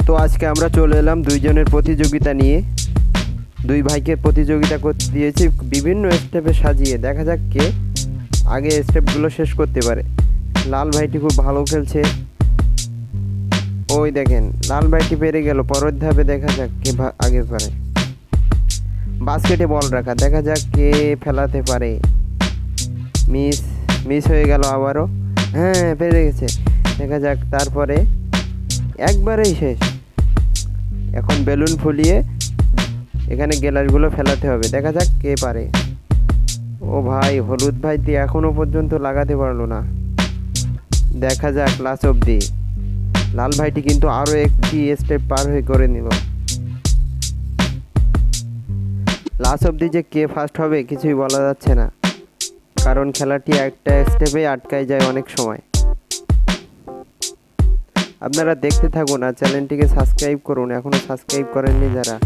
তো আজকে আমরা চলে এলাম দুইজনের প্রতিযোগিতা নিয়ে। দুই ভাইকে প্রতিযোগিতা করতে দিয়েছি বিভিন্ন স্টেপে সাজিয়ে, দেখা যাক কে আগে স্টেপগুলো শেষ করতে পারে। লাল ভাইটি খুব ভালো খেলছে, ওই দেখেন লাল ভাইটি পেরে গেল পরের ধাপে, দেখা যাক কে আগে পারে। বাস্কেটে বল রাখা, দেখা যাক কে ফেলাতে পারে। মিস মিস হয়ে গেল আবারও, হ্যাঁ পেরে গেছে, দেখা যাক। তারপরে একবারেই শেষ। এখন বেলুন ফুলিয়ে এখানে গ্লাসগুলো ফেলাতে হবে, দেখা যাক কে পারে। ও ভাই, হলুদ ভাইটি এখনো পর্যন্ত লাগাতে পারলো না, দেখা যাক লাস্ট অবধি। লাল ভাইটি কিন্তু আরো একটি স্টেপ পার হয়ে করে নিল। লাস্ট অবধি যে কে ফার্স্ট হবে কিছুই বলা যাচ্ছে না, কারণ খেলাটি একটা স্টেপে আটকায় যায় অনেক সময়। আপনারা দেখতে থাকুন আর চ্যানেলটিকে সাবস্ক্রাইব করুন এখনো সাবস্ক্রাইব করেননি যারা।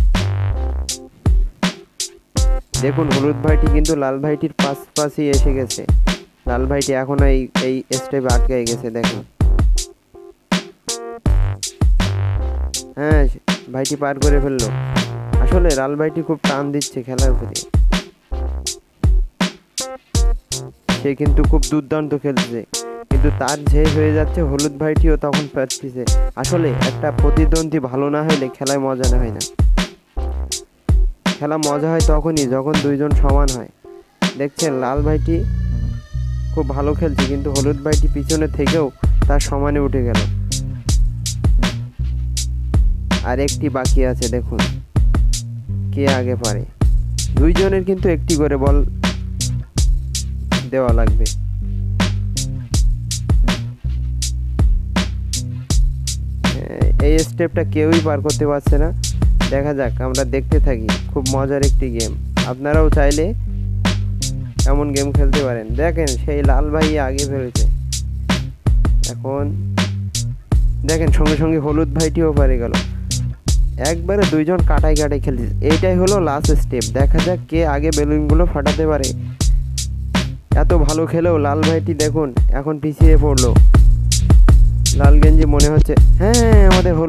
দেখুন হলুদ ভাইটি কিন্তু লাল ভাইটির পাশাপাশি এসে গেছে। লাল ভাইটি এখনো এই স্টেপে আটকে গেছে, দেখুন। হ্যাঁ, ভাইটি পার করে ফেললো। আসলে লাল ভাইটি খুব টান দিচ্ছে খেলার প্রতি, সে কিন্তু খুব দুর্দান্ত খেলছে, কিন্তু তার যে হয়ে যাচ্ছে হলুদ ভাইটিও তখন পারতেছে। আসলে একটা প্রতিদ্বন্দ্বী ভালো না হলে খেলায় মজা না হয় না। খেলা মজা হয় তখনই যখন দুইজন সমান হয়। দেখছেন লাল ভাইটি খুব ভালো খেলছে, কিন্তু হলুদ ভাইটি পিছনে থেকেও তার সমানে উঠে গেল। আর একটি বাকি আছে, দেখুন কে আগে পারে। দুইজনের কিন্তু একটি করে বল দেওয়া লাগবে। এই স্টেপটা কেউই পার করতে পারছে না, দেখা যাক, আমরা দেখতে থাকি। খুব মজার একটি গেম, আপনারাও চাইলে এমন গেম খেলতে পারেন। দেখেন সেই লাল ভাই আগে ফেলেছে, এখন দেখেন সঙ্গে সঙ্গে হলুদ ভাইটিও পারে গেল। একবারে দুইজন কাটাই কাটাই খেলছে। এইটাই হলো লাস্ট স্টেপ, দেখা যাক কে আগে বেলুনগুলো ফাটাতে পারে। এত ভালো খেলেও লাল ভাইটি দেখুন এখন পিছিয়ে পড়লো। লাল গেঞ্জি মনে হচ্ছে, হ্যাঁ আমাদের হলুদ